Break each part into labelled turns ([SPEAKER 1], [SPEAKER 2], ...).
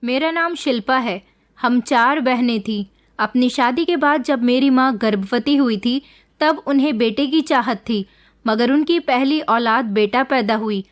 [SPEAKER 1] मेरा नाम शिल्पा है। हम 4 बहनें थीं। अपनी शादी के बाद जब मेरी माँ गर्भवती हुई थी तब उन्हें बेटे की चाहत थी, मगर उनकी पहली औलाद बेटा पैदा हुई।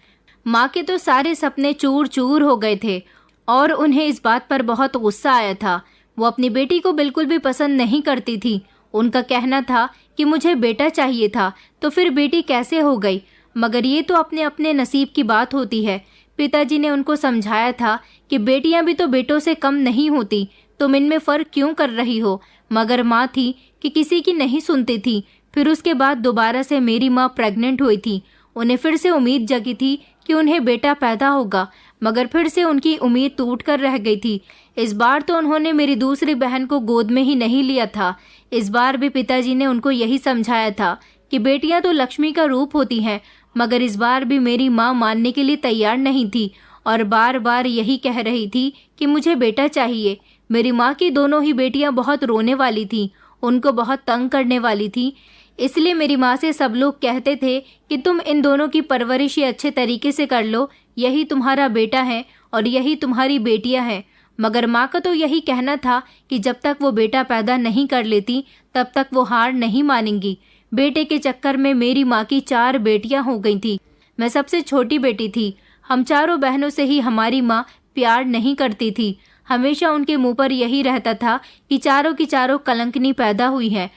[SPEAKER 1] माँ के तो सारे सपने चूर चूर हो गए थे और उन्हें इस बात पर बहुत गुस्सा आया था। वो अपनी बेटी को बिल्कुल भी पसंद नहीं करती थी। उनका कहना था कि मुझे बेटा चाहिए था, तो फिर बेटी कैसे हो गई? मगर ये तो अपने अपने नसीब की बात होती है। पिताजी ने उनको समझाया था कि बेटियां भी तो बेटों से कम नहीं होती, तुम इनमें फ़र्क क्यों कर रही हो? मगर माँ थी कि किसी की नहीं सुनती थी। फिर उसके बाद दोबारा से मेरी माँ प्रेग्नेंट हुई थी। उन्हें फिर से उम्मीद जगी थी कि उन्हें बेटा पैदा होगा, मगर फिर से उनकी उम्मीद टूट कर रह गई थी। इस बार तो उन्होंने मेरी दूसरी बहन को गोद में ही नहीं लिया था। इस बार भी पिताजी ने उनको यही समझाया था कि बेटियां तो लक्ष्मी का रूप होती हैं, मगर इस बार भी मेरी माँ मानने के लिए तैयार नहीं थी और बार बार यही कह रही थी कि मुझे बेटा चाहिए। मेरी माँ की दोनों ही बेटियां बहुत रोने वाली थीं, उनको बहुत तंग करने वाली थीं। इसलिए मेरी माँ से सब लोग कहते थे कि तुम इन दोनों की परवरिश ही अच्छे तरीके से कर लो, यही तुम्हारा बेटा है और यही तुम्हारी बेटियां हैं। मगर माँ का तो यही कहना था कि जब तक वो बेटा पैदा नहीं कर लेती तब तक वो हार नहीं मानेंगी। बेटे के चक्कर में मेरी माँ की 4 बेटियां हो गई थी। मैं सबसे छोटी बेटी थी। हम चारों बहनों से ही हमारी माँ प्यार नहीं करती थी। हमेशा उनके मुंह पर यही रहता था कि चारों की चारों कलंकनी पैदा हुई है।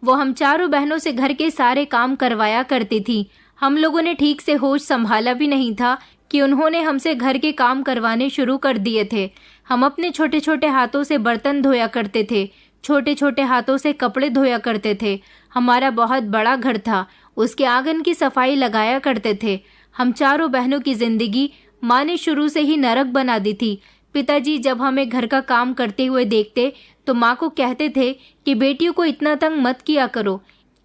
[SPEAKER 1] वो हम चारों बहनों से घर के सारे काम करवाया करती थी। हम लोगों ने ठीक से होश संभाला भी नहीं था कि उन्होंने हमसे घर के काम करवाने शुरू कर दिए थे। हम अपने छोटे छोटे हाथों से बर्तन धोया करते थे, छोटे छोटे हाथों से कपड़े धोया करते थे। हमारा बहुत बड़ा घर था, उसके आंगन की सफाई लगाया करते थे। हम चारों बहनों की जिंदगी माँ ने शुरू से ही नरक बना दी थी। पिताजी जब हमें घर का काम करते हुए देखते तो माँ को कहते थे कि बेटियों को इतना तंग मत किया करो,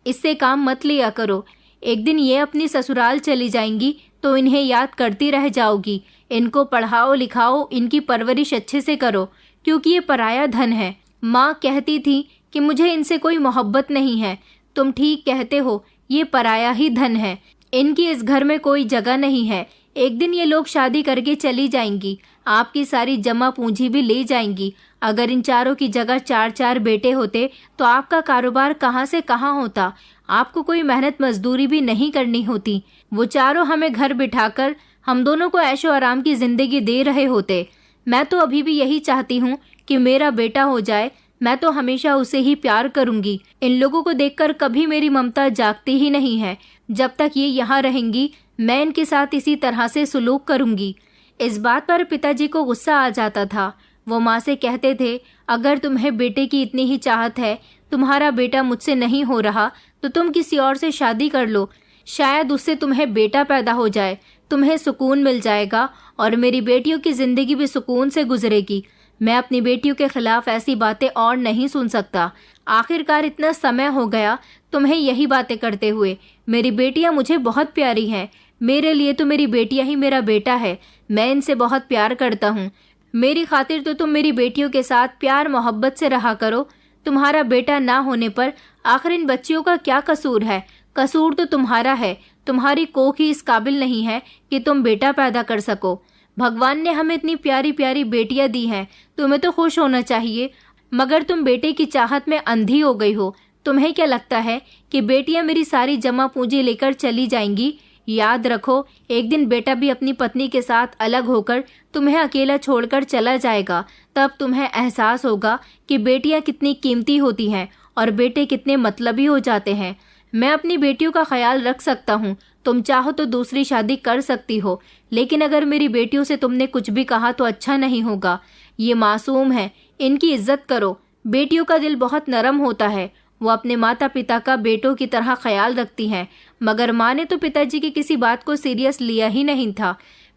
[SPEAKER 1] इससे काम मत लिया करो। एक दिन ये अपनी ससुराल चली जाएंगी तो इन्हें याद करती रह जाओगी। इनको पढ़ाओ लिखाओ, इनकी परवरिश अच्छे से करो, क्योंकि ये पराया धन है। माँ कहती थी कि मुझे इनसे कोई मोहब्बत नहीं है। तुम ठीक कहते हो, ये पराया ही धन है, इनकी इस घर में कोई जगह नहीं है। एक दिन ये लोग शादी करके चली जाएंगी, आपकी सारी जमा पूंजी भी ले जाएंगी। अगर इन चारों की जगह 4-4 बेटे होते तो आपका कारोबार कहाँ से कहाँ होता। आपको कोई मेहनत मजदूरी भी नहीं करनी होती। वो चारों हमें घर बिठाकर हम दोनों को ऐशो आराम की जिंदगी दे रहे होते। मैं तो अभी भी यही चाहती हूँ कि मेरा बेटा हो जाए। मैं तो हमेशा उसे ही प्यार करूंगी। इन लोगों को देखकर कभी मेरी ममता जागती ही नहीं है। जब तक ये यहाँ रहेंगी मैं इनके साथ इसी तरह से सुलूक करूंगी। इस बात पर पिताजी को गुस्सा आ जाता था। वो माँ से कहते थे, अगर तुम्हें बेटे की इतनी ही चाहत है, तुम्हारा बेटा मुझसे नहीं हो रहा, तो तुम किसी और से शादी कर लो। शायद उससे तुम्हें बेटा पैदा हो जाए, तुम्हें सुकून मिल जाएगा और मेरी बेटियों की जिंदगी भी सुकून से गुजरेगी। मैं अपनी बेटियों के खिलाफ ऐसी बातें और नहीं सुन सकता। आखिरकार इतना समय हो गया तुम्हें यही बातें करते हुए। मेरी बेटियां मुझे बहुत प्यारी हैं। मेरे लिए तो मेरी बेटियां ही मेरा बेटा है। मैं इनसे बहुत प्यार करता हूँ। मेरी खातिर तो तुम मेरी बेटियों के साथ प्यार मोहब्बत से रहा करो। तुम्हारा बेटा ना होने पर आखिर इन बच्चियों का क्या कसूर है? कसूर तो तुम्हारा है। तुम्हारी कोख ही इस काबिल नहीं है कि तुम बेटा पैदा कर सको। भगवान ने हमें इतनी प्यारी प्यारी बेटियां दी हैं, तुम्हें तो खुश होना चाहिए। मगर तुम बेटे की चाहत में अंधी हो गई हो। तुम्हें क्या लगता है कि बेटियां मेरी सारी जमा पूंजी लेकर चली जाएंगी? याद रखो, एक दिन बेटा भी अपनी पत्नी के साथ अलग होकर तुम्हें अकेला छोड़कर चला जाएगा। तब तुम्हें एहसास होगा कि बेटियां कितनी कीमती होती हैं और बेटे कितने मतलबी हो जाते हैं। मैं अपनी बेटियों का ख्याल रख सकता हूँ। तुम चाहो तो दूसरी शादी कर सकती हो, लेकिन अगर मेरी बेटियों से तुमने कुछ भी कहा तो अच्छा नहीं होगा। ये मासूम है, इनकी इज्जत करो। बेटियों का दिल बहुत नरम होता है। वो अपने माता पिता का बेटों की तरह ख्याल रखती हैं। मगर माँ ने तो पिताजी की किसी बात को सीरियस लिया ही नहीं था।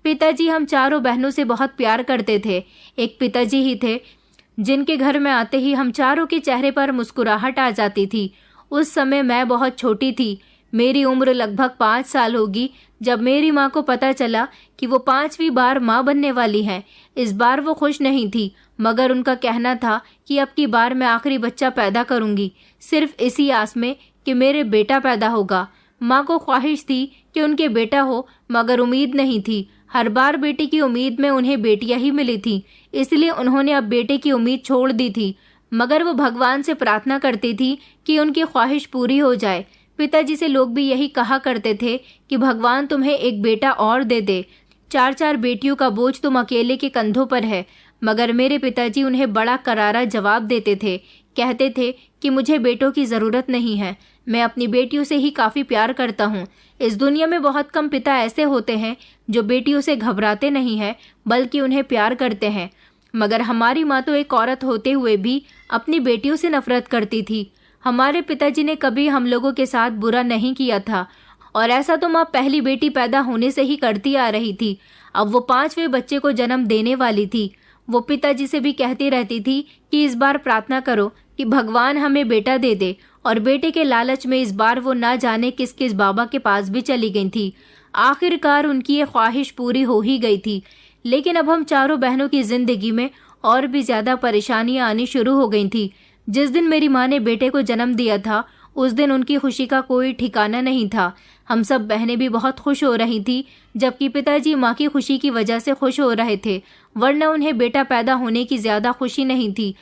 [SPEAKER 1] पिताजी हम चारों बहनों से बहुत प्यार करते थे। एक पिताजी ही थे जिनके घर में आते ही हम चारों के चेहरे पर मुस्कुराहट आ जाती थी। उस समय मैं बहुत छोटी थी। मेरी उम्र लगभग 5 साल होगी जब मेरी माँ को पता चला कि वो 5वीं बार माँ बनने वाली हैं। इस बार वो खुश नहीं थी, मगर उनका कहना था कि अब की बार मैं आखिरी बच्चा पैदा करूंगी, सिर्फ इसी आस में कि मेरे बेटा पैदा होगा। माँ को ख्वाहिश थी कि उनके बेटा हो, मगर उम्मीद नहीं थी। हर बार बेटे की उम्मीद में उन्हें बेटियां ही मिली थी, इसलिए उन्होंने अब बेटे की उम्मीद छोड़ दी थी। मगर वो भगवान से प्रार्थना करती थी कि उनकी ख्वाहिश पूरी हो जाए। पिताजी से लोग भी यही कहा करते थे कि भगवान तुम्हें एक बेटा और दे दे, 4-4 बेटियों का बोझ तुम अकेले के कंधों पर है। मगर मेरे पिताजी उन्हें बड़ा करारा जवाब देते थे। कहते थे कि मुझे बेटों की ज़रूरत नहीं है, मैं अपनी बेटियों से ही काफ़ी प्यार करता हूँ। इस दुनिया में बहुत कम पिता ऐसे होते हैं जो बेटियों से घबराते नहीं हैं, बल्कि उन्हें प्यार करते हैं। मगर हमारी माँ तो एक औरत होते हुए भी अपनी बेटियों से नफरत करती थी। हमारे पिताजी ने कभी हम लोगों के साथ बुरा नहीं किया था, और ऐसा तो माँ पहली बेटी पैदा होने से ही करती आ रही थी। अब वो 5वें बच्चे को जन्म देने वाली थी। वो पिताजी से भी कहती रहती थी कि इस बार प्रार्थना करो कि भगवान हमें बेटा दे दे, और बेटे के लालच में इस बार वो ना जाने किस किस बाबा के पास भी चली गई थी। आखिरकार उनकी ये ख्वाहिश पूरी हो ही गई थी। लेकिन अब हम चारों बहनों की जिंदगी में और भी ज्यादा परेशानियां आनी शुरू हो गई थी। जिस दिन मेरी माँ ने बेटे को जन्म दिया था, उस दिन उनकी खुशी का कोई ठिकाना नहीं था। हम सब बहनें भी बहुत खुश हो रही थी, जबकि पिताजी माँ की खुशी की वजह से खुश हो रहे थे, वरना उन्हें बेटा पैदा होने की ज्यादा खुशी नहीं थी।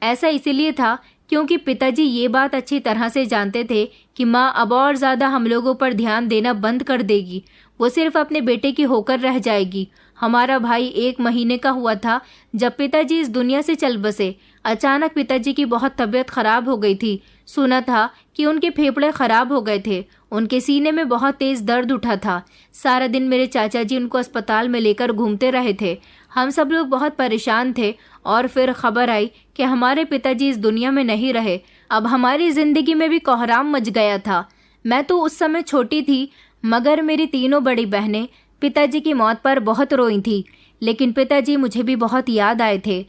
[SPEAKER 1] ऐसा इसीलिए था क्योंकि पिताजी ये बात अच्छी तरह से जानते थे कि माँ अब और ज्यादा हम लोगों पर ध्यान देना बंद कर देगी, वो सिर्फ अपने बेटे की होकर रह जाएगी। हमारा भाई 1 महीने का हुआ था जब पिताजी इस दुनिया से चल बसे। अचानक पिताजी की बहुत तबीयत खराब हो गई थी। सुना था कि उनके फेफड़े खराब हो गए थे। उनके सीने में बहुत तेज दर्द उठा था। सारा दिन मेरे चाचा जी उनको अस्पताल में लेकर घूमते रहे थे। हम सब लोग बहुत परेशान थे, और फिर खबर आई कि हमारे पिताजी इस दुनिया में नहीं रहे। अब हमारी जिंदगी में भी कोहराम मच गया था। मैं तो उस समय छोटी थी, मगर मेरी तीनों बड़ी बहनें पिताजी की मौत पर बहुत रोई थी। लेकिन पिताजी मुझे भी बहुत याद आए थे।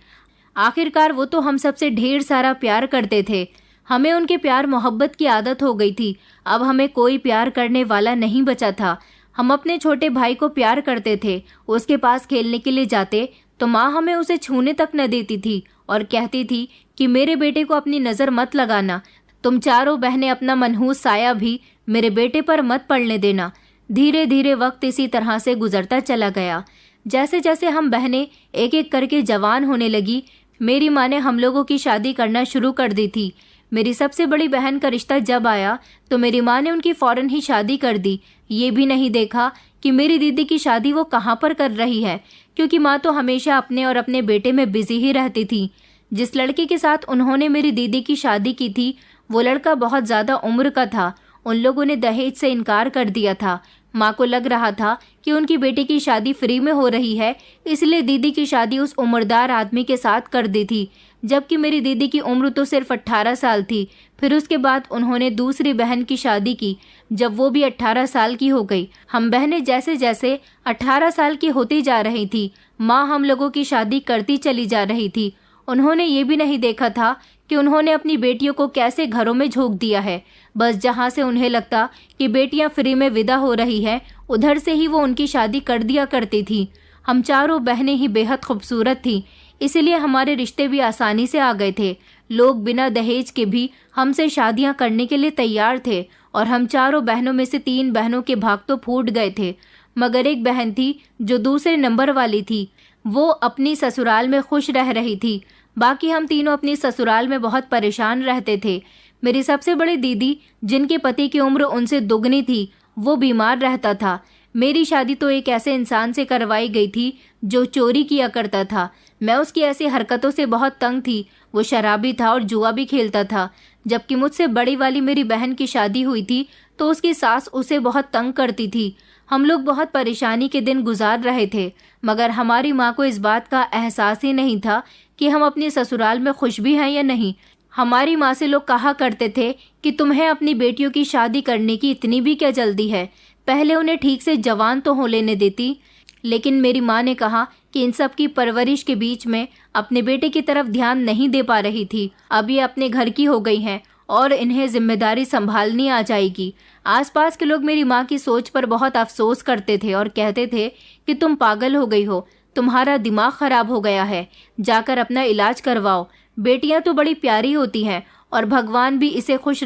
[SPEAKER 1] आखिरकार वो तो हम सबसे ढेर सारा प्यार करते थे। हमें उनके प्यार मोहब्बत की आदत हो गई थी। अब हमें कोई प्यार करने वाला नहीं बचा था। हम अपने छोटे भाई को प्यार करते थे। उसके पास खेलने के लिए जाते तो माँ हमें उसे छूने तक न देती थी और कहती थी कि मेरे बेटे को अपनी नज़र मत लगाना, तुम चारों बहनें अपना मनहूस साया भी मेरे बेटे पर मत पड़ने देना। धीरे धीरे वक्त इसी तरह से गुजरता चला गया। जैसे जैसे हम बहनें एक एक करके जवान होने लगी, मेरी माँ ने हम लोगों की शादी करना शुरू कर दी थी। मेरी सबसे बड़ी बहन का रिश्ता जब आया तो मेरी माँ ने उनकी फौरन ही शादी कर दी। ये भी नहीं देखा कि मेरी दीदी की शादी वो कहाँ पर कर रही है, क्योंकि माँ तो हमेशा अपने और अपने बेटे में बिजी ही रहती थी। जिस लड़के के साथ उन्होंने मेरी दीदी की शादी की थी, वो लड़का बहुत ज़्यादा उम्र का था। उन लोगों ने दहेज से इनकार कर दिया था। माँ को लग रहा था कि उनकी बेटी की शादी फ्री में हो रही है, इसलिए दीदी की शादी उस उम्रदार आदमी के साथ कर दी थी, जबकि मेरी दीदी की उम्र तो सिर्फ 18 साल थी। फिर उसके बाद उन्होंने दूसरी बहन की शादी की, जब वो भी 18 साल की हो गई। हम बहनें जैसे जैसे 18 साल की होती जा रही थी, माँ हम लोगों की शादी करती चली जा रही थी। उन्होंने ये भी नहीं देखा था कि उन्होंने अपनी बेटियों को कैसे घरों में झोंक दिया है। बस जहाँ से उन्हें लगता कि बेटियाँ फ्री में विदा हो रही है, उधर से ही वो उनकी शादी कर दिया करती थी। हम चारों बहनें ही बेहद खूबसूरत थीं, इसलिए हमारे रिश्ते भी आसानी से आ गए थे। लोग बिना दहेज के भी हमसे शादियां करने के लिए तैयार थे, और हम चारों बहनों में से 3 बहनों के भाग तो फूट गए थे। मगर एक बहन थी जो दूसरे नंबर वाली थी, वो अपनी ससुराल में खुश रह रही थी। बाकी हम तीनों अपनी ससुराल में बहुत परेशान रहते थे। मेरी सबसे बड़ी दीदी, जिनके पति की उम्र उनसे दुगनी थी, वो बीमार रहता था। मेरी शादी तो एक ऐसे इंसान से करवाई गई थी जो चोरी किया करता था। मैं उसकी ऐसी हरकतों से बहुत तंग थी। वो शराबी था और जुआ भी खेलता था। जबकि मुझसे बड़ी वाली मेरी बहन की शादी हुई थी तो उसकी सास उसे बहुत तंग करती थी। हम लोग बहुत परेशानी के दिन गुजार रहे थे, मगर हमारी माँ को इस बात का एहसास ही नहीं था कि हम अपने ससुराल में खुश भी हैं या नहीं। हमारी माँ से लोग कहा करते थे कि तुम्हें अपनी बेटियों की शादी करने की इतनी भी क्या जल्दी है, पहले उन्हें ठीक से जवान तो हो लेने देती। लेकिन मेरी माँ ने कहा कि इन सब की परवरिश के बीच में अपने बेटे की तरफ ध्यान नहीं दे पा रही थी। अब ये अपने घर की हो गई हैं और इन्हें जिम्मेदारी संभालनी आ जाएगी। आसपास के लोग मेरी माँ की सोच पर बहुत अफसोस करते थे और कहते थे कि तुम पागल हो गई हो, तुम्हारा दिमाग खराब हो गया है, जाकर अपना इलाज करवाओ। बेटियां तो बड़ी प्यारी होती हैं और भगवान भी इससे खुश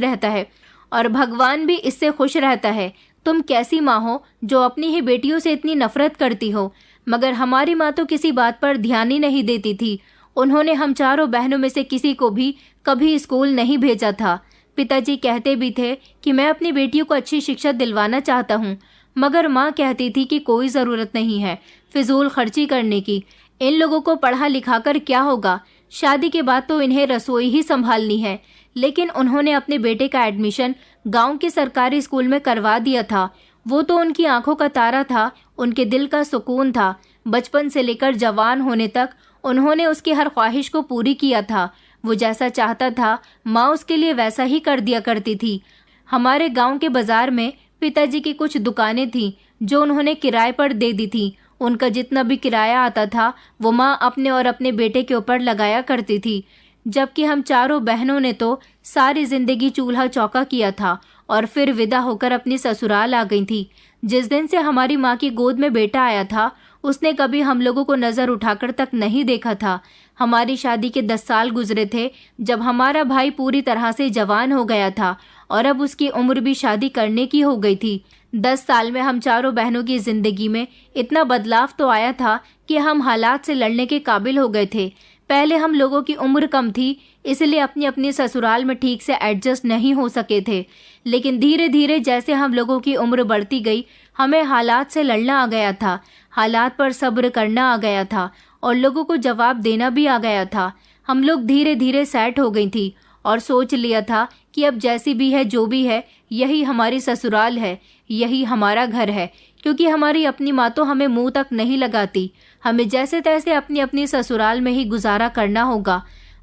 [SPEAKER 1] रहता है, तुम कैसी माँ हो जो अपनी ही बेटियों से इतनी नफरत करती हो। मगर हमारी माँ तो किसी बात पर ध्यान ही नहीं देती थी। उन्होंने हम चारों बहनों में से किसी को भी कभी स्कूल नहीं भेजा था। पिताजी कहते भी थे कि मैं अपनी बेटियों को अच्छी शिक्षा दिलवाना चाहता हूँ, मगर माँ कहती थी कि कोई ज़रूरत नहीं है फिजूल खर्ची करने की। इन लोगों को पढ़ा लिखा कर क्या होगा, शादी के बाद तो इन्हें रसोई ही संभालनी है। लेकिन उन्होंने अपने बेटे का एडमिशन गांव के सरकारी स्कूल में करवा दिया था। वो तो उनकी आंखों का तारा था, उनके दिल का सुकून था। बचपन से लेकर जवान होने तक उन्होंने उसकी हर ख्वाहिश को पूरी किया था। वो जैसा चाहता था माँ उसके लिए वैसा ही कर दिया करती थी। हमारे गांव के बाजार में पिताजी की कुछ दुकानें थीं जो उन्होंने किराए पर दे दी थी। उनका जितना भी किराया आता था वो माँ अपने और अपने बेटे के ऊपर लगाया करती थी। जबकि हम चारों बहनों ने तो सारी जिंदगी चूल्हा चौका किया था और फिर विदा होकर अपनी ससुराल आ गई थी। जिस दिन से हमारी माँ की गोद में बेटा आया था उसने कभी हम लोगों को नजर उठाकर तक नहीं देखा था। हमारी शादी के 10 साल गुजरे थे जब हमारा भाई पूरी तरह से जवान हो गया था और अब उसकी उम्र भी शादी करने की हो गई थी। 10 साल में हम चारों बहनों की जिंदगी में इतना बदलाव तो आया था कि हम हालात से लड़ने के काबिल हो गए थे। पहले हम लोगों की उम्र कम थी, इसलिए अपनी अपनी ससुराल में ठीक से एडजस्ट नहीं हो सके थे। लेकिन धीरे धीरे जैसे हम लोगों की उम्र बढ़ती गई हमें हालात से लड़ना आ गया था, हालात पर सब्र करना आ गया था और लोगों को जवाब देना भी आ गया था। हम लोग धीरे धीरे सेट हो गई थी और सोच लिया था कि अब जैसी भी है जो भी है यही हमारी ससुराल है, यही हमारा घर है। क्योंकि हमारी अपनी माँ तो हमें मुंह तक नहीं लगाती, हमें जैसे तैसे अपनी अपनी ससुराल में ही गुजारा करना होगा।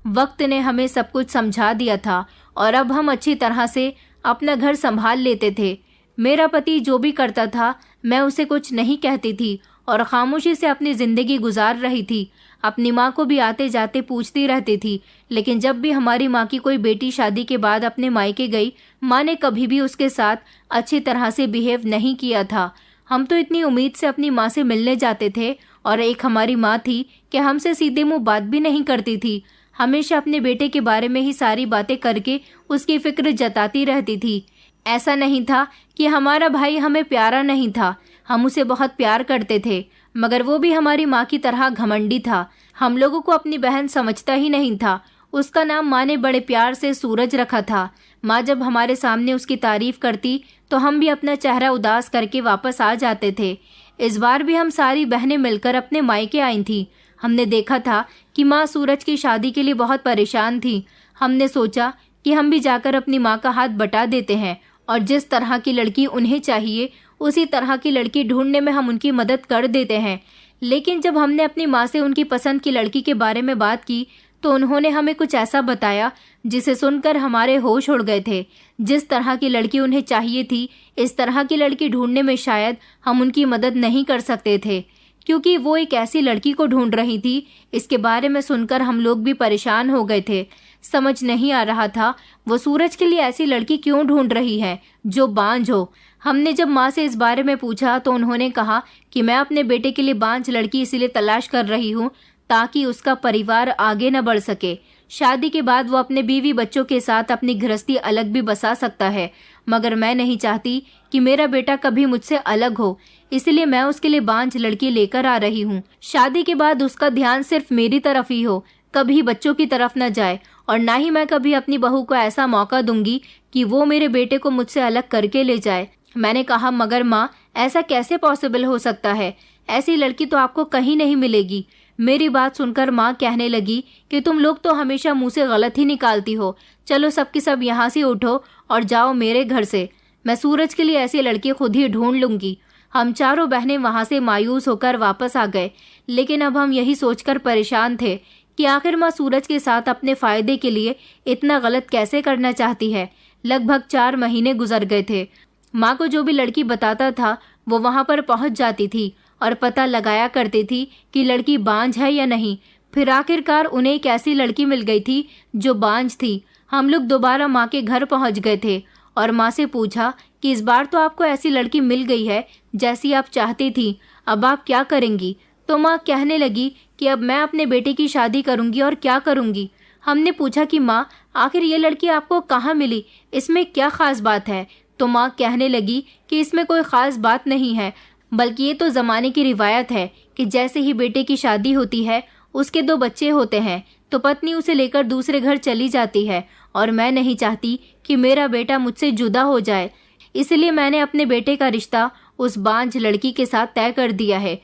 [SPEAKER 1] वक्त ने हमें सब कुछ समझा दिया था और अब हम अच्छी तरह से अपना घर संभाल लेते थे। मेरा पति जो भी करता था मैं उसे कुछ नहीं कहती थी और खामोशी से अपनी जिंदगी गुजार रही थी। अपनी माँ को भी आते जाते पूछती रहती थी, लेकिन जब भी हमारी माँ की कोई बेटी शादी के बाद अपने मायके गई माँ ने कभी भी उसके साथ अच्छी तरह से बिहेव नहीं किया था। हम तो इतनी उम्मीद से अपनी माँ से मिलने जाते थे और एक हमारी माँ थी कि हमसे सीधे मुंह बात भी नहीं करती थी, हमेशा अपने बेटे के बारे में ही सारी बातें करके उसकी फिक्र जताती रहती थी। ऐसा नहीं था कि हमारा भाई हमें प्यारा नहीं था, हम उसे बहुत प्यार करते थे, मगर वो भी हमारी माँ की तरह घमंडी था। हम लोगों को अपनी बहन समझता ही नहीं था। उसका नाम माँ ने बड़े प्यार से सूरज रखा था। माँ जब हमारे सामने उसकी तारीफ करती तो हम भी अपना चेहरा उदास करके वापस आ जाते थे। इस बार भी हम सारी बहनें मिलकर अपने मायके आई थीं। हमने देखा था कि माँ सूरज की शादी के लिए बहुत परेशान थी। हमने सोचा कि हम भी जाकर अपनी माँ का हाथ बटा देते हैं और जिस तरह की लड़की उन्हें चाहिए उसी तरह की लड़की ढूंढने में हम उनकी मदद कर देते हैं। लेकिन जब हमने अपनी माँ से उनकी पसंद की लड़की के बारे में बात की तो उन्होंने हमें कुछ ऐसा बताया जिसे सुनकर हमारे होश उड़ गए थे। जिस तरह की लड़की उन्हें चाहिए थी इस तरह की लड़की ढूंढने में शायद हम उनकी मदद नहीं कर सकते थे, क्योंकि वो एक ऐसी लड़की को ढूंढ रही थी। इसके बारे में सुनकर हम लोग भी परेशान हो गए थे। समझ नहीं आ रहा था वो सूरज के लिए ऐसी लड़की क्यों ढूंढ रही है जो बांझ हो। हमने जब माँ से इस बारे में पूछा तो उन्होंने कहा कि मैं अपने बेटे के लिए बांझ लड़की इसलिए तलाश कर रही हूँ ताकि उसका परिवार आगे न बढ़ सके। शादी के बाद वो अपने बीवी बच्चों के साथ अपनी गृहस्थी अलग भी बसा सकता है, मगर मैं नहीं चाहती कि मेरा बेटा कभी मुझसे अलग हो, इसलिए मैं उसके लिए बांझ लड़की लेकर आ रही हूँ। शादी के बाद उसका ध्यान सिर्फ मेरी तरफ ही हो, कभी बच्चों की तरफ न जाए, और ना ही मैं कभी अपनी बहू को ऐसा मौका दूंगी कि वो मेरे बेटे को मुझसे अलग करके ले जाए। मैंने कहा, मगर माँ ऐसा कैसे पॉसिबल हो सकता है, ऐसी लड़की तो आपको कहीं नहीं मिलेगी। मेरी बात सुनकर माँ कहने लगी कि तुम लोग तो हमेशा मुंह से गलत ही निकालती हो, चलो सबकी सब यहाँ से उठो और जाओ मेरे घर से, मैं सूरज के लिए ऐसी लड़की खुद ही ढूंढ लूंगी। हम चारों बहनें वहाँ से मायूस होकर वापस आ गए, लेकिन अब हम यही सोचकर परेशान थे कि आखिर माँ सूरज के साथ अपने फायदे के लिए इतना गलत कैसे करना चाहती है। लगभग 4 महीने गुजर गए थे। माँ को जो भी लड़की बताता था वो वहाँ पर पहुँच जाती थी और पता लगाया करती थी कि लड़की बांझ है या नहीं। फिर आखिरकार उन्हें एक ऐसी लड़की मिल गई थी जो बांझ थी। हम लोग दोबारा माँ के घर पहुँच गए थे और माँ से पूछा कि इस बार तो आपको ऐसी लड़की मिल गई है जैसी आप चाहती थी, अब आप क्या करेंगी। तो माँ कहने लगी कि अब मैं अपने बेटे की शादी करूँगी और क्या करूँगी। हमने पूछा कि माँ आखिर ये लड़की आपको कहाँ मिली, इसमें क्या खास बात है। तो माँ कहने लगी कि इसमें कोई ख़ास बात नहीं है, बल्कि ये तो ज़माने की रिवायत है कि जैसे ही बेटे की शादी होती है, उसके 2 बच्चे होते हैं तो पत्नी उसे लेकर दूसरे घर चली जाती है, और मैं नहीं चाहती कि मेरा बेटा मुझसे जुदा हो जाए। इसलिए मैंने अपने बेटे का रिश्ता उस बांझ लड़की के साथ तय कर दिया है।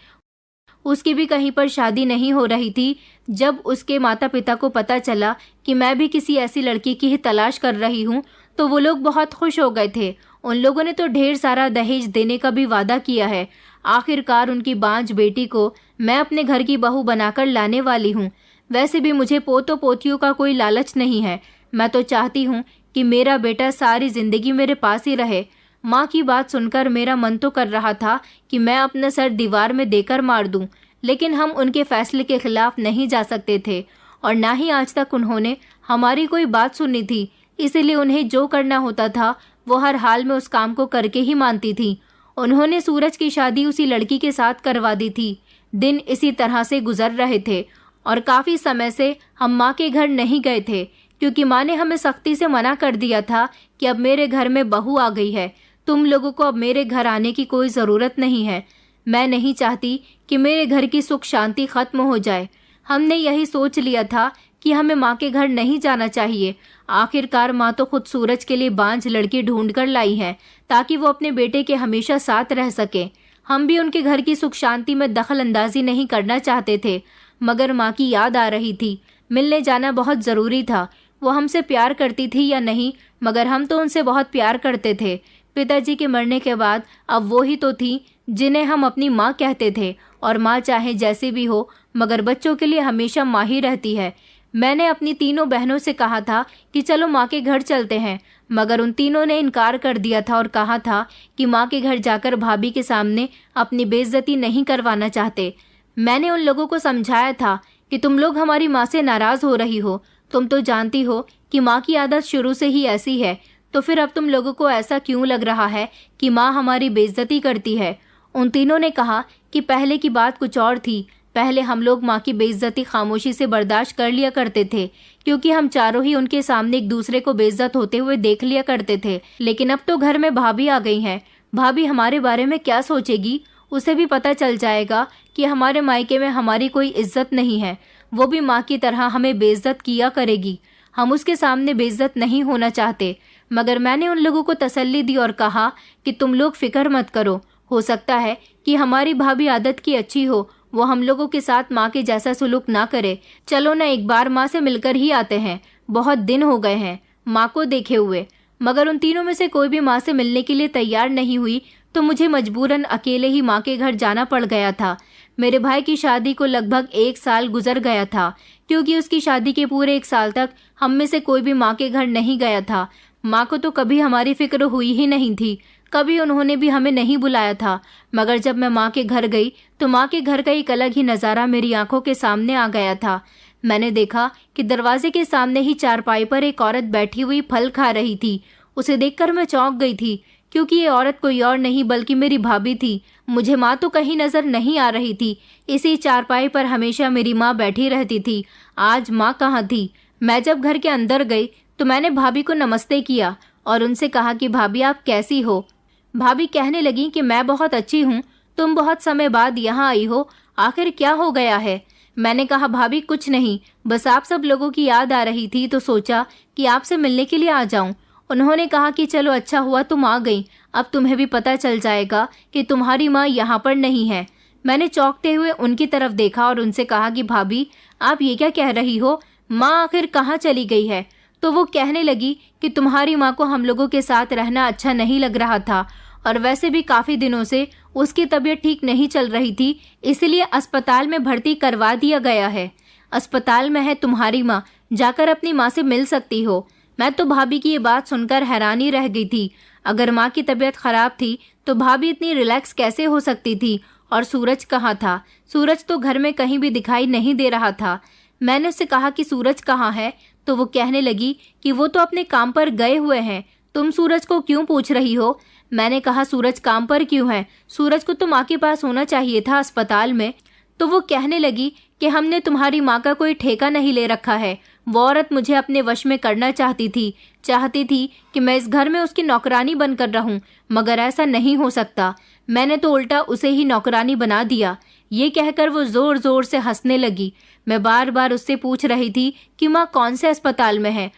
[SPEAKER 1] उसकी भी कहीं पर शादी नहीं हो रही थी। जब उसके माता पिता को पता चला कि मैं भी किसी ऐसी लड़की की ही तलाश कर रही हूँ, तो वो लोग बहुत खुश हो गए थे। उन लोगों ने तो ढेर सारा दहेज देने का भी वादा किया है। आखिरकार उनकी बांझ बेटी को मैं अपने घर की बहू बनाकर लाने वाली हूँ। वैसे भी मुझे पोतों पोतियों का कोई लालच नहीं है। मैं तो चाहती हूँ कि मेरा बेटा सारी जिंदगी मेरे पास ही रहे। माँ की बात सुनकर मेरा मन तो कर रहा था कि मैं अपना सर दीवार में देकर मार दूं, लेकिन हम उनके फैसले के खिलाफ नहीं जा सकते थे, और ना ही आज तक उन्होंने हमारी कोई बात सुनी थी। इसीलिए उन्हें जो करना होता था वो हर हाल में उस काम को करके ही मानती थी। उन्होंने सूरज की शादी उसी लड़की के साथ करवा दी थी। दिन इसी तरह से गुजर रहे थे और काफ़ी समय से हम माँ के घर नहीं गए थे, क्योंकि माँ ने हमें सख्ती से मना कर दिया था कि अब मेरे घर में बहू आ गई है, तुम लोगों को अब मेरे घर आने की कोई ज़रूरत नहीं है। मैं नहीं चाहती कि मेरे घर की सुख शांति खत्म हो जाए। हमने यही सोच लिया था कि हमें माँ के घर नहीं जाना चाहिए। आखिरकार माँ तो खुद सूरज के लिए बांझ लड़की ढूंढ कर लाई है, ताकि वो अपने बेटे के हमेशा साथ रह सके। हम भी उनके घर की सुख शांति में दखल अंदाजी नहीं करना चाहते थे, मगर माँ की याद आ रही थी। मिलने जाना बहुत ज़रूरी था। वो हमसे प्यार करती थी या नहीं, मगर हम तो उनसे बहुत प्यार करते थे। पिताजी के मरने के बाद अब वो ही तो थी जिन्हें हम अपनी माँ कहते थे, और माँ चाहे जैसी भी हो, मगर बच्चों के लिए हमेशा माँ ही रहती है। मैंने अपनी तीनों बहनों से कहा था कि चलो माँ के घर चलते हैं, मगर उन तीनों ने इनकार कर दिया था और कहा था कि माँ के घर जाकर भाभी के सामने अपनी बेइज्जती नहीं करवाना चाहते। मैंने उन लोगों को समझाया था कि तुम लोग हमारी माँ से नाराज़ हो रही हो। तुम तो जानती हो कि माँ की आदत शुरू से ही ऐसी है, तो फिर अब तुम लोगों को ऐसा क्यों लग रहा है कि माँ हमारी बेइज्जती करती है। उन तीनों ने कहा कि पहले की बात कुछ और थी। पहले हम लोग माँ की बेइज्जती खामोशी से बर्दाश्त कर लिया करते थे, क्योंकि हम चारों ही उनके सामने एक दूसरे को बेइज्जत होते हुए देख लिया करते थे। लेकिन अब तो घर में भाभी आ गई हैं। भाभी हमारे बारे में क्या सोचेगी, उसे भी पता चल जाएगा कि हमारे मायके में हमारी कोई इज्जत नहीं है। वो भी माँ की तरह हमें बेइज्जत किया करेगी। हम उसके सामने बेइज्जत नहीं होना चाहते। मगर मैंने उन लोगों को तसल्ली दी और कहा कि तुम लोग फिक्र मत करो। हो सकता है कि हमारी भाभी आदत की अच्छी हो, वो हम लोगों के साथ माँ के जैसा सुलूक ना करे। चलो ना एक बार माँ से मिलकर ही आते हैं, बहुत दिन हो गए हैं माँ को देखे हुए। मगर उन तीनों में से कोई भी माँ से मिलने के लिए तैयार नहीं हुई, तो मुझे मजबूरन अकेले ही माँ के घर जाना पड़ गया था। मेरे भाई की शादी को लगभग 1 साल गुजर गया था, क्योंकि उसकी शादी के पूरे 1 साल तक हम में से कोई भी माँ के घर नहीं गया था। माँ को तो कभी हमारी फिक्र हुई ही नहीं थी, कभी उन्होंने भी हमें नहीं बुलाया था। मगर जब मैं माँ के घर गई तो माँ के घर का एक अलग ही नज़ारा मेरी आंखों के सामने आ गया था। मैंने देखा कि दरवाजे के सामने ही चारपाई पर एक औरत बैठी हुई फल खा रही थी। उसे देखकर मैं चौंक गई थी, क्योंकि ये औरत कोई और नहीं बल्कि मेरी भाभी थी। मुझे माँ तो कहीं नज़र नहीं आ रही थी। इसी चारपाई पर हमेशा मेरी माँ बैठी रहती थी। आज माँ कहाँ थी? मैं जब घर के अंदर गई तो मैंने भाभी को नमस्ते किया और उनसे कहा कि भाभी आप कैसी हो। भाभी कहने लगी कि मैं बहुत अच्छी हूँ, तुम बहुत समय बाद यहाँ आई हो, आखिर क्या हो गया है? मैंने कहा भाभी कुछ नहीं, बस आप सब लोगों की याद आ रही थी तो सोचा कि आपसे मिलने के लिए आ जाऊं। उन्होंने कहा कि चलो अच्छा हुआ तुम आ गई, अब तुम्हें भी पता चल जाएगा कि तुम्हारी माँ यहाँ पर नहीं है। मैंने चौंकते हुए उनकी तरफ देखा और उनसे कहा कि भाभी आप ये क्या कह रही हो, माँ आखिर कहाँ चली गई है? तो वो कहने लगी कि तुम्हारी माँ को हम लोगों के साथ रहना अच्छा नहीं लग रहा था, और वैसे भी काफ़ी दिनों से उसकी तबीयत ठीक नहीं चल रही थी, इसलिए अस्पताल में भर्ती करवा दिया गया है। अस्पताल में है तुम्हारी माँ, जाकर अपनी माँ से मिल सकती हो। मैं तो भाभी की ये बात सुनकर हैरानी रह गई थी। अगर माँ की तबीयत खराब थी तो भाभी इतनी रिलैक्स कैसे हो सकती थी? और सूरज कहाँ था? सूरज तो घर में कहीं भी दिखाई नहीं दे रहा था। मैंने उससे कहा कि सूरज कहाँ है, तो वो कहने लगी कि वो तो अपने काम पर गए हुए हैं, तुम सूरज को क्यों पूछ रही हो? मैंने कहा सूरज काम पर क्यों है? सूरज को तो माँ के पास होना चाहिए था अस्पताल में। तो वो कहने लगी कि हमने तुम्हारी माँ का कोई ठेका नहीं ले रखा है, वो औरत मुझे अपने वश में करना चाहती थी कि मैं इस घर में उसकी नौकरानी बनकर रहूं, मगर ऐसा नहीं हो सकता। मैंने तो उल्टा उसे ही नौकरानी बना दिया। ये कहकर वो जोर जोर से हंसने लगी। मैं बार बार उससे पूछ रही थी कि माँ कौन से अस्पताल में है,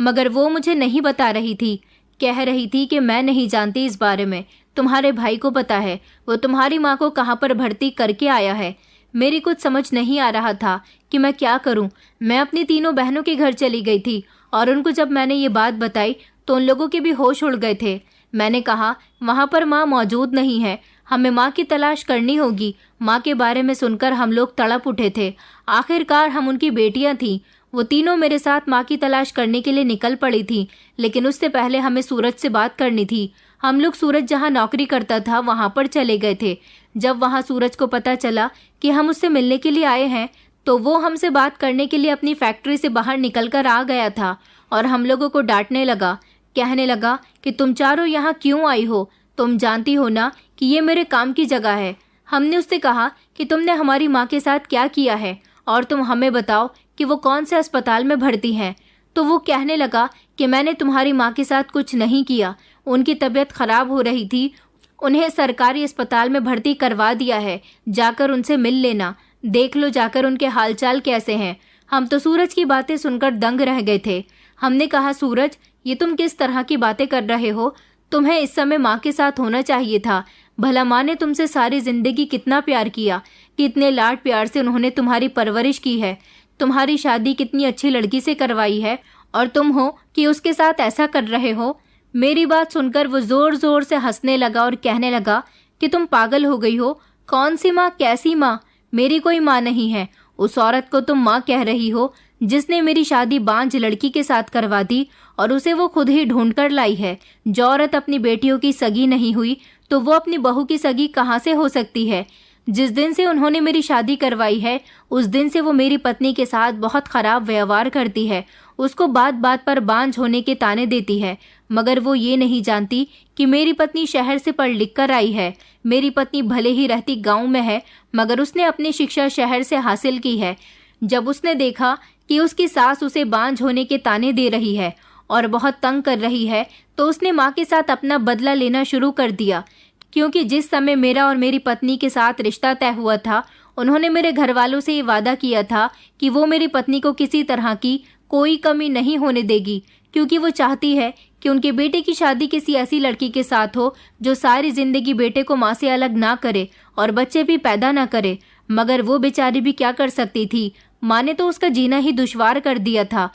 [SPEAKER 1] मगर वो मुझे नहीं बता रही थी। कह रही थी कि मैं नहीं जानती इस बारे में, तुम्हारे भाई को पता है, वो तुम्हारी माँ को कहाँ पर भर्ती करके आया है। मेरी कुछ समझ नहीं आ रहा था कि मैं क्या करूं। मैं अपनी तीनों बहनों के घर चली गई थी और उनको जब मैंने ये बात बताई तो उन लोगों के भी होश उड़ गए थे। मैंने कहा, वहाँ पर माँ मौजूद नहीं है, हमें माँ की तलाश करनी होगी। माँ के बारे में सुनकर हम लोग तड़प उठे थे। आखिरकार हम उनकी बेटियां थीं। वो तीनों मेरे साथ माँ की तलाश करने के लिए निकल पड़ी थी, लेकिन उससे पहले हमें सूरज से बात करनी थी। हम लोग सूरज जहाँ नौकरी करता था वहाँ पर चले गए थे। जब वहाँ सूरज को पता चला कि हम उससे मिलने के लिए आए हैं, तो वो हमसे बात करने के लिए अपनी फैक्ट्री से बाहर निकल कर आ गया था और हम लोगों को डांटने लगा। कहने लगा कि तुम चारों यहाँ क्यों आई हो, तुम जानती हो ना कि ये मेरे काम की जगह है। हमने उससे कहा कि तुमने हमारी माँ के साथ क्या किया है और तुम हमें बताओ कि वो कौन से अस्पताल में भर्ती हैं। तो वो कहने लगा कि मैंने तुम्हारी माँ के साथ कुछ नहीं किया, उनकी तबीयत खराब हो रही थी, उन्हें सरकारी अस्पताल में भर्ती करवा दिया है, जाकर उनसे मिल लेना, देख लो जाकर उनके हालचाल कैसे हैं। हम तो सूरज की बातें सुनकर दंग रह गए थे। हमने कहा, सूरज ये तुम किस तरह की बातें कर रहे हो, तुम्हें इस समय माँ के साथ होना चाहिए था। भला माँ ने तुमसे सारी जिंदगी कितना प्यार किया, कितने लाड प्यार से उन्होंने तुम्हारी परवरिश की है, तुम्हारी शादी कितनी अच्छी लड़की से करवाई है, और तुम हो कि उसके साथ ऐसा कर रहे हो। मेरी बात सुनकर वो जोर जोर से हंसने लगा और कहने लगा कि तुम पागल हो गई हो, कौन सी माँ, कैसी माँ, मेरी कोई माँ नहीं है। उस औरत को तुम माँ कह रही हो जिसने मेरी शादी बांझ लड़की के साथ करवा दी और उसे वो खुद ही ढूंढ कर लाई है। जो औरत अपनी बेटियों की सगी नहीं हुई तो वो अपनी बहू की सगी कहाँ से हो सकती है। जिस दिन से उन्होंने मेरी शादी करवाई है उस दिन से वो मेरी पत्नी के साथ बहुत खराब व्यवहार करती है, उसको बात बात पर बांझ होने के ताने देती है, मगर वो ये नहीं जानती कि मेरी पत्नी शहर से पढ़ लिख कर आई है। मेरी पत्नी भले ही रहती गांव में है, मगर उसने अपनी शिक्षा शहर से हासिल की है। जब उसने देखा कि उसकी सास उसे बांझ होने के ताने दे रही है और बहुत तंग कर रही है, तो उसने माँ के साथ अपना बदला लेना शुरू कर दिया। क्योंकि जिस समय मेरा और मेरी पत्नी के साथ रिश्ता तय हुआ था, उन्होंने मेरे घर वालों से ये वादा किया था कि वो मेरी पत्नी को किसी तरह की कोई कमी नहीं होने देगी, क्योंकि वो चाहती है कि उनके बेटे की शादी किसी ऐसी लड़की के साथ हो जो सारी जिंदगी बेटे को माँ से अलग ना करे और बच्चे भी पैदा ना करे। मगर वो बेचारी भी क्या कर सकती थी, माँ ने तो उसका जीना ही दुश्वार कर दिया था,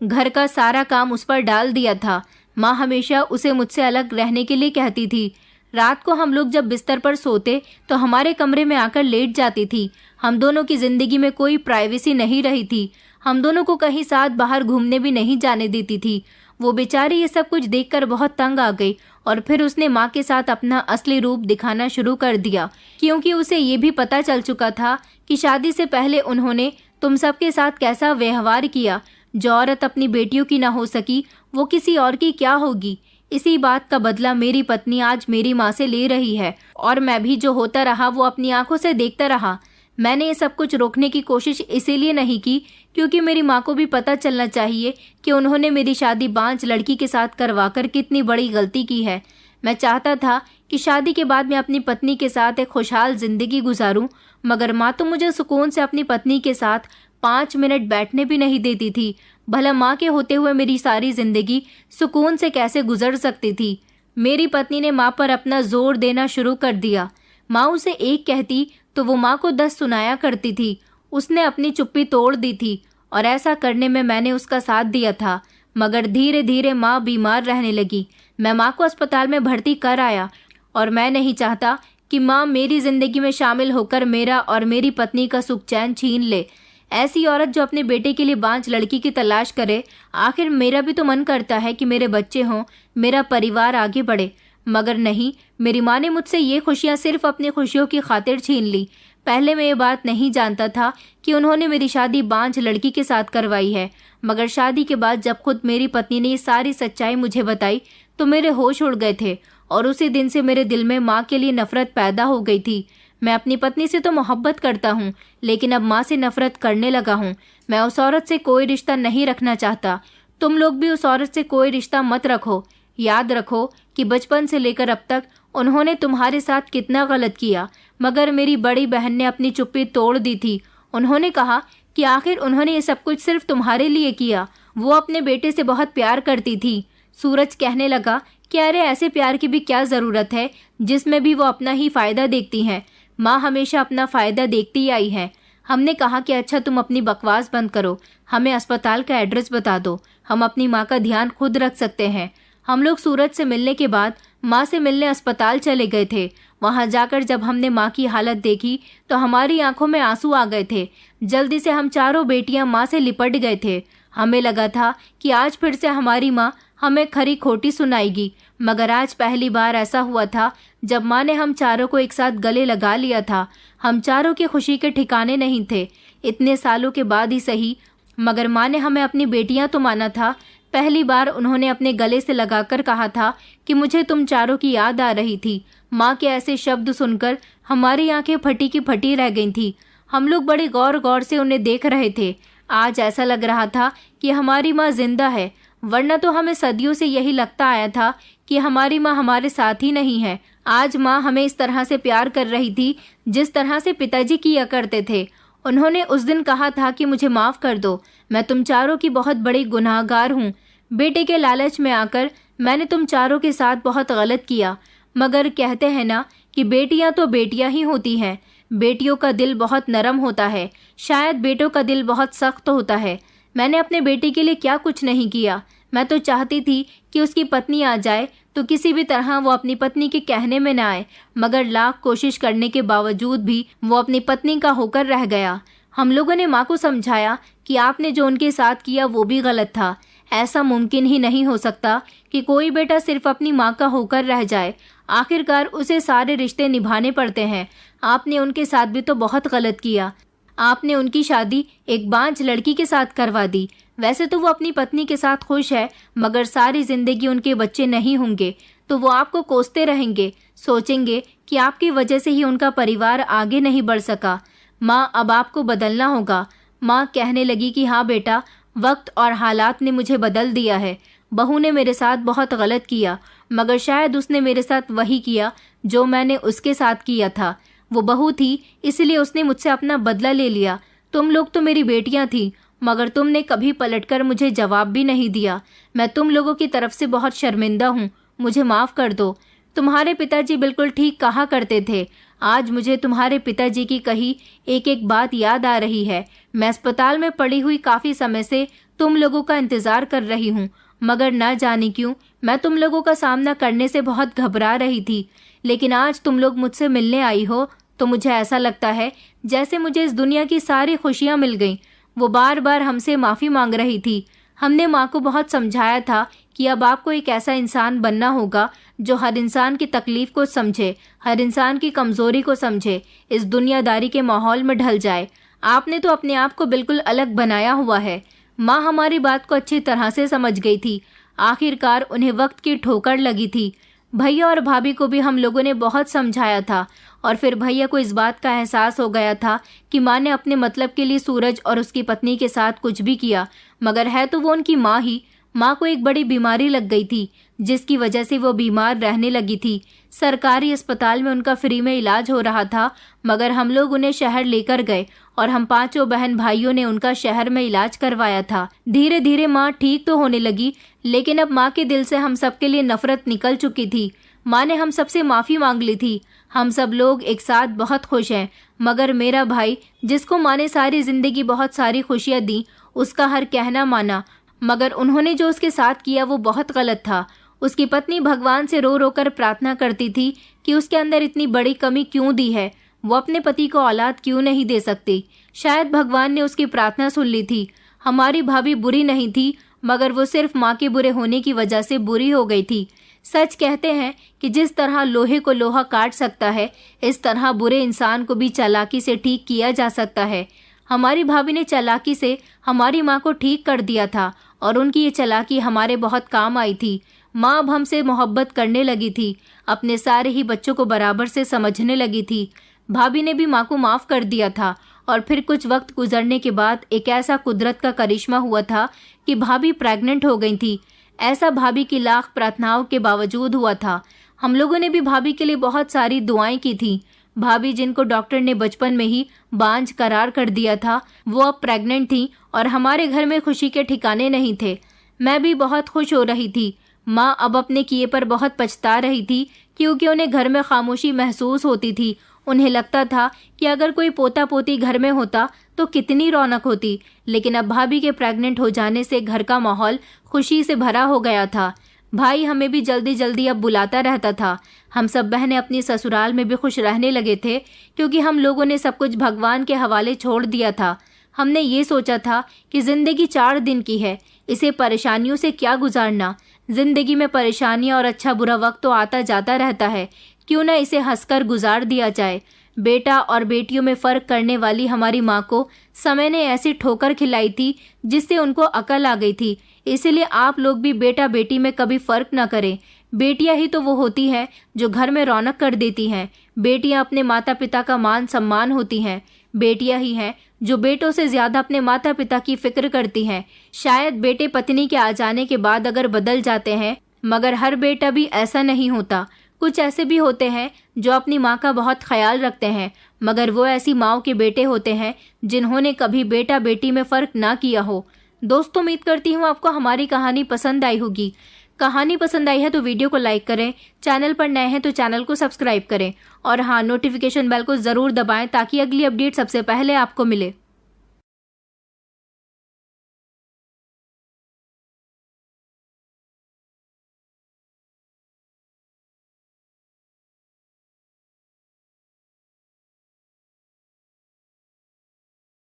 [SPEAKER 1] घर का सारा काम उस पर डाल दिया था। माँ हमेशा उसे मुझसे अलग रहने के लिए कहती थी। रात को हम लोग जब बिस्तर पर सोते तो हमारे कमरे में आकर लेट जाती थी। हम दोनों की जिंदगी में कोई प्राइवेसी नहीं रही थी, हम दोनों को कहीं साथ बाहर घूमने भी नहीं जाने देती थी। वो बेचारी ये सब कुछ देखकर बहुत तंग आ गई और फिर उसने माँ के साथ अपना असली रूप दिखाना शुरू कर दिया, क्योंकि उसे ये भी पता चल चुका था कि शादी से पहले उन्होंने तुम सबके साथ कैसा व्यवहार किया। जो औरत अपनी बेटियों की ना हो सकी वो किसी और की क्या होगी। इसी बात का बदला मेरी पत्नी आज मेरी माँ से ले रही है और मैं भी जो होता रहा वो अपनी आंखों से देखता रहा। मैंने ये सब कुछ रोकने की कोशिश इसीलिए नहीं की क्योंकि मेरी माँ को भी पता चलना चाहिए कि उन्होंने मेरी शादी बांझ लड़की के साथ करवाकर कितनी बड़ी गलती की है। मैं चाहता था कि शादी के बाद मैं अपनी पत्नी के साथ एक खुशहाल जिंदगी गुजारूं, मगर माँ तो मुझे सुकून से अपनी पत्नी के साथ 5 मिनट बैठने भी नहीं देती थी। भला माँ के होते हुए मेरी सारी जिंदगी सुकून से कैसे गुजर सकती थी। मेरी पत्नी ने माँ पर अपना जोर देना शुरू कर दिया। माँ उसे एक कहती तो वो माँ को 10 सुनाया करती थी। उसने अपनी चुप्पी तोड़ दी थी और ऐसा करने में मैंने उसका साथ दिया था। मगर धीरे धीरे माँ बीमार रहने लगी। मैं माँ को अस्पताल में भर्ती कर आया और मैं नहीं चाहता कि माँ मेरी जिंदगी में शामिल होकर मेरा और मेरी पत्नी का सुख चैन छीन ले। ऐसी औरत जो अपने बेटे के लिए बांझ लड़की की तलाश करे। आखिर मेरा भी तो मन करता है कि मेरे बच्चे हों, मेरा परिवार आगे बढ़े, मगर नहीं, मेरी माँ ने मुझसे ये खुशियाँ सिर्फ अपनी खुशियों की खातिर छीन ली। पहले मैं ये बात नहीं जानता था कि उन्होंने मेरी शादी बांझ लड़की के साथ करवाई है, मगर शादी के बाद जब खुद मेरी पत्नी ने ये सारी सच्चाई मुझे बताई तो मेरे होश उड़ गए थे और उसी दिन से मेरे दिल में माँ के लिए नफरत पैदा हो गई थी। मैं अपनी पत्नी से तो मोहब्बत करता हूँ, लेकिन अब माँ से नफरत करने लगा हूँ। मैं उस औरत से कोई रिश्ता नहीं रखना चाहता। तुम लोग भी उस औरत से कोई रिश्ता मत रखो। याद रखो कि बचपन से लेकर अब तक उन्होंने तुम्हारे साथ कितना गलत किया, मगर मेरी बड़ी बहन ने अपनी चुप्पी तोड़ दी थी। उन्होंने कहा कि आखिर उन्होंने ये सब कुछ सिर्फ तुम्हारे लिए किया। वो अपने बेटे से बहुत प्यार करती थी। सूरज कहने लगा कि अरे ऐसे प्यार की भी क्या ज़रूरत है जिसमें भी वो अपना ही फ़ायदा देखती हैं। माँ हमेशा अपना फ़ायदा देखती आई है। हमने कहा कि अच्छा तुम अपनी बकवास बंद करो, हमें अस्पताल का एड्रेस बता दो, हम अपनी माँ का ध्यान खुद रख सकते हैं। हम लोग सूरज से मिलने के बाद माँ से मिलने अस्पताल चले गए थे। वहाँ जाकर जब हमने माँ की हालत देखी तो हमारी आंखों में आंसू आ गए थे। जल्दी से हम चारों बेटियां माँ से लिपट गए थे। हमें लगा था कि आज फिर से हमारी माँ हमें खरी खोटी सुनाएगी, मगर आज पहली बार ऐसा हुआ था जब माँ ने हम चारों को एक साथ गले लगा लिया था। हम चारों की खुशी के ठिकाने नहीं थे। इतने सालों के बाद ही सही, मगर माँ ने हमें अपनी बेटियां तो माना था। पहली बार उन्होंने अपने गले से लगाकर कहा था कि मुझे तुम चारों की याद आ रही थी। माँ के ऐसे शब्द सुनकर हमारी आंखें फटी की फटी रह गई थी। हम लोग बड़े गौर गौर से उन्हें देख रहे थे। आज ऐसा लग रहा था कि हमारी माँ जिंदा है, वरना तो हमें सदियों से यही लगता आया था कि हमारी माँ हमारे साथ ही नहीं है। आज माँ हमें इस तरह से प्यार कर रही थी जिस तरह से पिताजी किया करते थे। उन्होंने उस दिन कहा था कि मुझे माफ़ कर दो, मैं तुम चारों की बहुत बड़ी गुनाहगार हूँ। बेटे के लालच में आकर मैंने तुम चारों के साथ बहुत गलत किया, मगर कहते हैं ना कि बेटियां तो बेटियां ही होती हैं। बेटियों का दिल बहुत नरम होता है, शायद बेटों का दिल बहुत सख्त होता है। मैंने अपने बेटे के लिए क्या कुछ नहीं किया। मैं तो चाहती थी कि उसकी पत्नी आ जाए तो किसी भी तरह वो अपनी पत्नी के कहने में न आए, मगर लाख कोशिश करने के बावजूद भी वो अपनी पत्नी का होकर रह गया। हम लोगों ने माँ को समझाया कि आपने जो उनके साथ किया वो भी गलत था। ऐसा मुमकिन ही नहीं हो सकता कि कोई बेटा सिर्फ अपनी माँ का होकर रह जाए। आखिरकार उसे सारे रिश्ते निभाने पड़ते हैं। आपने उनके साथ भी तो बहुत गलत किया। आपने उनकी शादी एक बांझ लड़की के साथ करवा दी। वैसे तो वो अपनी पत्नी के साथ खुश है, मगर सारी जिंदगी उनके बच्चे नहीं होंगे तो वो आपको कोसते रहेंगे, सोचेंगे कि आपकी वजह से ही उनका परिवार आगे नहीं बढ़ सका। माँ अब आपको बदलना होगा। माँ कहने लगी कि हाँ बेटा, वक्त और हालात ने मुझे बदल दिया है। बहू ने मेरे साथ बहुत गलत किया, मगर शायद उसने मेरे साथ वही किया जो मैंने उसके साथ किया था। वो बहू थी, इसलिए उसने मुझसे अपना बदला ले लिया। तुम लोग तो मेरी बेटियां थी, मगर तुमने कभी पलटकर मुझे जवाब भी नहीं दिया। मैं तुम लोगों की तरफ से बहुत शर्मिंदा हूँ, मुझे माफ़ कर दो। तुम्हारे पिताजी बिल्कुल ठीक कहा करते थे। आज मुझे तुम्हारे पिताजी की कही एक एक बात याद आ रही है। मैं अस्पताल में पड़ी हुई काफ़ी समय से तुम लोगों का इंतज़ार कर रही हूँ, मगर ना जाने क्यों मैं तुम लोगों का सामना करने से बहुत घबरा रही थी। लेकिन आज तुम लोग मुझसे मिलने आई हो तो मुझे ऐसा लगता है जैसे मुझे इस दुनिया की सारी खुशियाँ मिल गईं। वो बार बार हमसे माफ़ी मांग रही थी। हमने माँ को बहुत समझाया था कि अब आपको एक ऐसा इंसान बनना होगा जो हर इंसान की तकलीफ़ को समझे, हर इंसान की कमज़ोरी को समझे, इस दुनियादारी के माहौल में ढल जाए। आपने तो अपने आप को बिल्कुल अलग बनाया हुआ है। माँ हमारी बात को अच्छी तरह से समझ गई थी। आखिरकार उन्हें वक्त की ठोकर लगी थी। भैया और भाभी को भी हम लोगों ने बहुत समझाया था, और फिर भैया को इस बात का एहसास हो गया था कि माँ ने अपने मतलब के लिए सूरज और उसकी पत्नी के साथ कुछ भी किया, मगर है तो वो उनकी माँ ही। माँ को एक बड़ी बीमारी लग गई थी जिसकी वजह से वो बीमार रहने लगी थी। सरकारी अस्पताल में उनका फ्री में इलाज हो रहा था, मगर हम लोग उन्हें शहर लेकर गए और हम पांचों बहन भाइयों ने उनका शहर में इलाज करवाया था। धीरे धीरे माँ ठीक तो होने लगी, लेकिन अब माँ के दिल से हम सबके लिए नफरत निकल चुकी थी। माँ ने हम सबसे माफ़ी मांग ली थी। हम सब लोग एक साथ बहुत खुश हैं, मगर मेरा भाई, जिसको माँ ने सारी ज़िंदगी बहुत सारी खुशियाँ दी, उसका हर कहना माना, मगर उन्होंने जो उसके साथ किया वो बहुत गलत था। उसकी पत्नी भगवान से रो रो कर प्रार्थना करती थी कि उसके अंदर इतनी बड़ी कमी क्यों दी है, वो अपने पति को औलाद क्यों नहीं दे सकती। शायद भगवान ने उसकी प्रार्थना सुन ली थी। हमारी भाभी बुरी नहीं थी, मगर वो सिर्फ माँ के बुरे होने की वजह से बुरी हो गई थी। सच कहते हैं कि जिस तरह लोहे को लोहा काट सकता है, इस तरह बुरे इंसान को भी चालाकी से ठीक किया जा सकता है। हमारी भाभी ने चालाकी से हमारी माँ को ठीक कर दिया था, और उनकी ये चालाकी हमारे बहुत काम आई थी। माँ अब हमसे मोहब्बत करने लगी थी, अपने सारे ही बच्चों को बराबर से समझने लगी थी। भाभी ने भी माँ को माफ़ कर दिया था और फिर कुछ वक्त गुजरने के बाद एक ऐसा कुदरत का करिश्मा हुआ था कि भाभी प्रेग्नेंट हो गई थी। ऐसा भाभी की लाख प्रार्थनाओं के बावजूद हुआ था। हम लोगों ने भी भाभी के लिए बहुत सारी दुआएं की थी। भाभी जिनको डॉक्टर ने बचपन में ही बांझ करार कर दिया था, वो अब प्रेग्नेंट थी और हमारे घर में खुशी के ठिकाने नहीं थे। मैं भी बहुत खुश हो रही थी। माँ अब अपने किए पर बहुत पछता रही थी क्योंकि उन्हें घर में खामोशी महसूस होती थी। उन्हें लगता था कि अगर कोई पोता पोती घर में होता तो कितनी रौनक होती, लेकिन अब भाभी के प्रेग्नेंट हो जाने से घर का माहौल खुशी से भरा हो गया था। भाई हमें भी जल्दी जल्दी अब बुलाता रहता था। हम सब बहनें अपनी ससुराल में भी खुश रहने लगे थे क्योंकि हम लोगों ने सब कुछ भगवान के हवाले छोड़ दिया था। हमने ये सोचा था कि जिंदगी 4 दिन की है, इसे परेशानियों से क्या गुजारना। जिंदगी में परेशानियां और अच्छा बुरा वक्त तो आता जाता रहता है, क्यों ना इसे हंसकर गुजार दिया जाए। बेटा और बेटियों में फ़र्क करने वाली हमारी माँ को समय ने ऐसी ठोकर खिलाई थी जिससे उनको अकल आ गई थी। इसीलिए आप लोग भी बेटा बेटी में कभी फ़र्क ना करें। बेटियां ही तो वो होती हैं जो घर में रौनक कर देती हैं। बेटियां अपने माता पिता का मान सम्मान होती हैं। बेटियां ही हैं जो बेटों से ज़्यादा अपने माता पिता की फिक्र करती हैं। शायद बेटे पत्नी के आ जाने के बाद अगर बदल जाते हैं, मगर हर बेटा भी ऐसा नहीं होता। कुछ ऐसे भी होते हैं जो अपनी माँ का बहुत ख्याल रखते हैं, मगर वो ऐसी माँओं के बेटे होते हैं जिन्होंने कभी बेटा बेटी में फ़र्क ना किया हो। दोस्तों, उम्मीद करती हूँ आपको हमारी कहानी पसंद आई होगी। कहानी पसंद आई है तो वीडियो को लाइक करें, चैनल पर नए हैं तो चैनल को सब्सक्राइब करें और हाँ, नोटिफिकेशन बेल को ज़रूर दबाएं ताकि अगली अपडेट सबसे पहले आपको मिले।